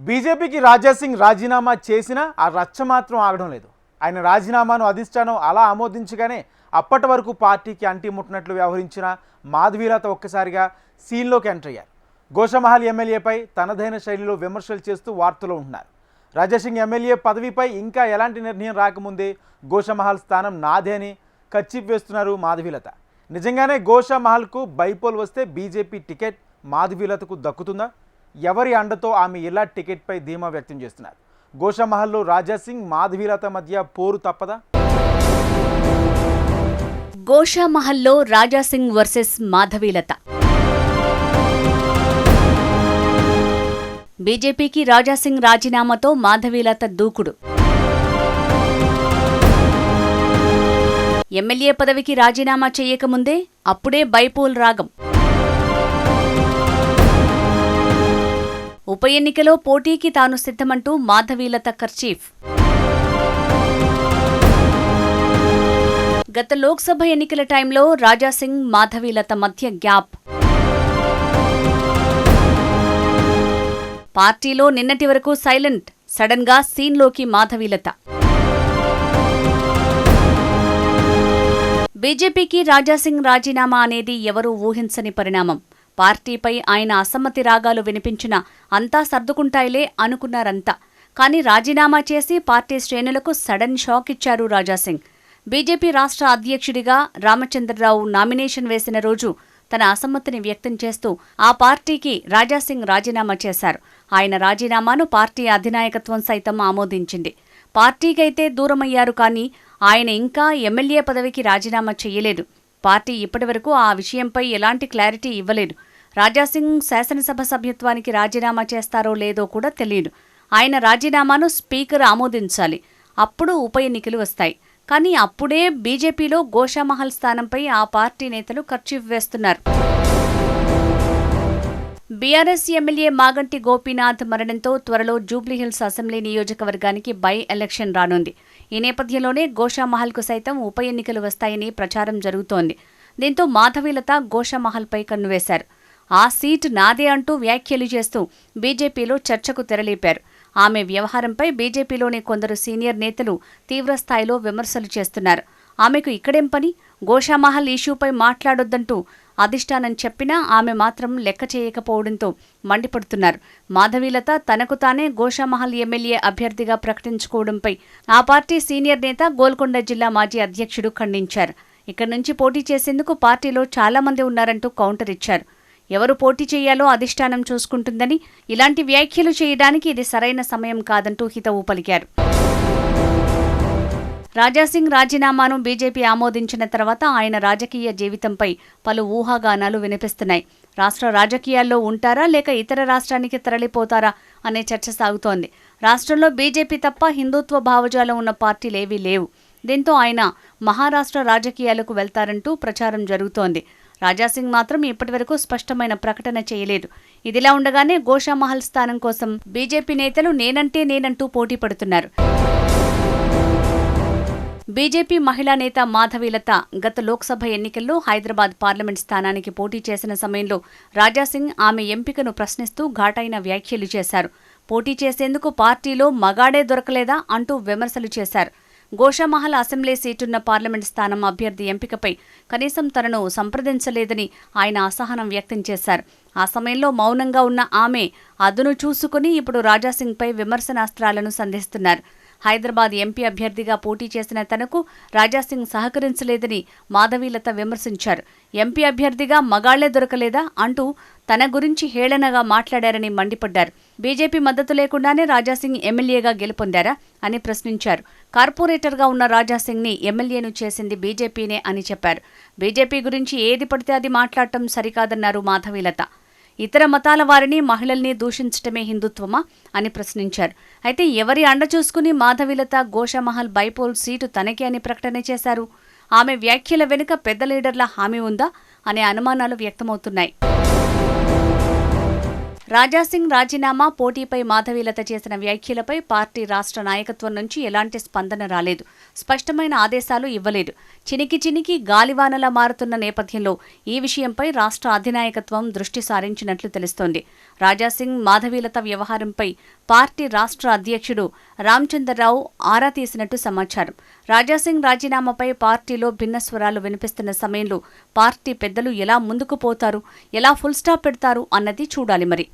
బీజేపీకి రాజాసింగ్ రాజీనామా చేసినా ఆ రచ్చ మాత్రం ఆగడం లేదు. ఆయన రాజీనామాను అధిష్టానం అలా ఆమోదించగానే అప్పటి వరకు పార్టీకి అంటిముట్టినట్లు వ్యవహరించిన మాధవీలత ఒక్కసారిగా సీన్లోకి ఎంటర్ అయ్యారు. గోషామహల్ ఎమ్మెల్యేపై తనదైన శైలిలో విమర్శలు చేస్తూ వార్తలో ఉంటున్నారు. రాజాసింగ్ ఎమ్మెల్యే పదవిపై ఇంకా ఎలాంటి నిర్ణయం రాకముందే గోషామహల్ స్థానం నాదే అని కచ్చిప్ వేస్తున్నారు మాధవీలత. నిజంగానే గోషామహల్కు బైపోల్ వస్తే బీజేపీ టికెట్ మాధవీలతకు దక్కుతుందా? ఎవరి అండతో ఆమె ఇలా టికెట్పై ధీమా వ్యక్తం చేస్తున్నారు. గోషామహల్లో రాజాసింగ్ మాధవీలత మధ్య పోరు తప్పదా? గోషామహల్లో రాజాసింగ్ వర్సెస్ మాధవీలత. బీజేపీకి రాజాసింగ్ రాజీనామాతో మాధవీలత దూకుడు. ఎమ్మెల్యే పదవికి రాజీనామా చేయకముందే అప్పుడే బైపోల్ రాగం. ఉప ఎన్నికలో పోటీకి తాను సిద్ధమంటూ మాధవీలత కర్చీఫ్. గత లోక్సభ ఎన్నికల టైంలో రాజాసింగ్ మాధవీలత మధ్య గ్యాప్. పార్టీలో నిన్నటి వరకు సైలెంట్, సడన్ గా సీన్లోకి మాధవీలత. బీజేపీకి రాజాసింగ్ రాజీనామా అనేది ఎవరూ ఊహించని పరిణామం. పార్టీపై ఆయన అసమ్మతి రాగాలు వినిపించినా అంతా సర్దుకుంటాయిలే అనుకున్నారంతా. కానీ రాజీనామా చేసి పార్టీ శ్రేణులకు సడన్ షాక్ ఇచ్చారు రాజాసింగ్. బీజేపీ రాష్ట్ర అధ్యక్షుడిగా రామచంద్రరావు నామినేషన్ వేసిన రోజు తన అసమ్మతిని వ్యక్తం చేస్తూ ఆ పార్టీకి రాజాసింగ్ రాజీనామా చేశారు. ఆయన రాజీనామాను పార్టీ అధినాయకత్వం సైతం ఆమోదించింది. పార్టీకైతే దూరమయ్యారు, కానీ ఆయన ఇంకా ఎమ్మెల్యే పదవికి రాజీనామా చేయలేదు. పార్టీ ఇప్పటివరకు ఆ విషయంపై ఎలాంటి క్లారిటీ ఇవ్వలేదు. రాజాసింగ్ శాసనసభ సభ్యత్వానికి రాజీనామా చేస్తారో లేదో కూడా తెలియదు. ఆయన రాజీనామాను స్పీకర్ ఆమోదించాలి, అప్పుడు ఉప ఎన్నికలు వస్తాయి. కానీ అప్పుడే బీజేపీలో గోషామహల్ స్థానంపై ఆ పార్టీ నేతలు కర్చీఫ్ వేస్తున్నారు. బీఆర్ఎస్ ఎమ్మెల్యే మాగంటి గోపీనాథ్ మరణంతో త్వరలో జూబ్లీహిల్స్ అసెంబ్లీ నియోజకవర్గానికి బై ఎలక్షన్ రానుంది. ఈ నేపథ్యంలోనే గోషామహల్కు సైతం ఉప ఎన్నికలు వస్తాయని ప్రచారం జరుగుతోంది. దీంతో మాధవీలత గోషామహల్పై కన్నువేశారు. ఆ సీటు నాదే అంటూ వ్యాఖ్యలు చేస్తూ బీజేపీలో చర్చకు తెరలేపారు. ఆమె వ్యవహారంపై బీజేపీలోని కొందరు సీనియర్ నేతలు తీవ్రస్థాయిలో విమర్శలు చేస్తున్నారు. ఆమెకు ఇక్కడేం పని, గోషామహల్ ఇష్యూపై మాట్లాడొద్దంటూ అధిష్టానం చెప్పినా ఆమె మాత్రం లెక్క చేయకపోవడంతో మండిపడుతున్నారు. మాధవీలత తనకు తానే గోషామహల్ ఎమ్మెల్యే అభ్యర్థిగా ప్రకటించుకోవడంపై ఆ పార్టీ సీనియర్ నేత గోల్కొండ జిల్లా మాజీ అధ్యక్షుడు ఖండించారు. ఇక్కడి నుంచి పోటీ చేసేందుకు పార్టీలో చాలా మంది ఉన్నారంటూ కౌంటర్ ఇచ్చారు. ఎవరు పోటీ చేయాలో అధిష్టానం చూసుకుంటుందని, ఇలాంటి వ్యాఖ్యలు చేయడానికి ఇది సరైన సమయం కాదంటూ హితవు పలికారు. రాజాసింగ్ రాజీనామాను బీజేపీ ఆమోదించిన తర్వాత ఆయన రాజకీయ జీవితంపై పలు ఊహాగానాలు వినిపిస్తున్నాయి. రాష్ట్ర రాజకీయాల్లో ఉంటారా లేక ఇతర రాష్ట్రానికి తరలిపోతారా అనే చర్చ సాగుతోంది. రాష్ట్రంలో బీజేపీ తప్ప హిందుత్వ భావజాలం ఉన్న పార్టీలేవీ లేవు. దీంతో ఆయన మహారాష్ట్ర రాజకీయాలకు వెళ్తారంటూ ప్రచారం జరుగుతోంది. రాజాసింగ్ మాత్రం ఇప్పటివరకు స్పష్టమైన ప్రకటన చేయలేదు. ఇదిలా ఉండగానే గోషామహల్ స్థానం కోసం బీజేపీ నేతలు నేనంటే నేనంటూ పోటీ పడుతున్నారు. బీజేపీ మహిళా నేత మాధవీలత గత లోక్సభ ఎన్నికల్లో హైదరాబాద్ పార్లమెంట్ స్థానానికి పోటీ చేసిన సమయంలో రాజాసింగ్ ఆమె ఎంపికను ప్రశ్నిస్తూ ఘాటైన వ్యాఖ్యలు చేశారు. పోటీ చేసేందుకు పార్టీలో మగాడే దొరకలేదా అంటూ విమర్శలు చేశారు. గోషామహల్ అసెంబ్లీ సీటున్న పార్లమెంట్ స్థానం అభ్యర్థి ఎంపికపై కనీసం తనను సంప్రదించలేదని ఆయన అసహనం వ్యక్తం చేశారు. ఆ సమయంలో మౌనంగా ఉన్న ఆమె అదును చూసుకుని ఇప్పుడు రాజాసింగ్పై విమర్శనాస్త్రాలను సంధిస్తున్నారు. హైదరాబాద్ ఎంపీ అభ్యర్థిగా పోటీ చేసిన తనకు రాజాసింగ్ సహకరించలేదని మాధవీలత విమర్శించారు. ఎంపీ అభ్యర్థిగా మగాళ్లే దొరకలేదా అంటూ తన గురించి హేళనగా మాట్లాడారని మండిపడ్డారు. బీజేపీ మద్దతు లేకుండానే రాజాసింగ్ ఎమ్మెల్యేగా గెలుపొందారా అని ప్రశ్నించారు. కార్పొరేటర్గా ఉన్న రాజాసింగ్ని ఎమ్మెల్యేను చేసింది బీజేపీనే అని చెప్పారు. బీజేపీ గురించి ఏది పడితే అది మాట్లాడటం సరికాదన్నారు మాధవీలత. ఇతర మతాల వారిని, మహిళల్ని దూషించటమే హిందుత్వమా అని ప్రశ్నించారు. అయితే ఎవరి అండ చూసుకుని మాధవీలత గోషామహల్ బైపోల్ సీటు తనకే అని ప్రకటన చేశారు? ఆమె వ్యాఖ్యల వెనుక పెద్ద లీడర్ల హామీ ఉందా అనే అనుమానాలు వ్యక్తమవుతున్నాయి. రాజాసింగ్ రాజీనామా, పోటీపై మాధవీలత చేసిన వ్యాఖ్యలపై పార్టీ రాష్ట్ర నాయకత్వం నుంచి ఎలాంటి స్పందన రాలేదు. స్పష్టమైన ఆదేశాలు ఇవ్వలేదు. చినికి గాలివానలా మారుతున్న నేపథ్యంలో ఈ విషయంపై రాష్ట్ర అధినాయకత్వం దృష్టి సారించినట్లు తెలుస్తోంది. రాజాసింగ్ మాధవీలత వ్యవహారంపై పార్టీ రాష్ట్ర అధ్యక్షుడు రామచంద్రరావు ఆరా తీసినట్టు సమాచారం. రాజాసింగ్ రాజీనామాపై పార్టీలో భిన్న స్వరాలు వినిపిస్తున్న సమయంలో పార్టీ పెద్దలు ఎలా ముందుకు పోతారు, ఎలా ఫుల్ స్టాప్ పెడతారు అన్నది చూడాలి మరి.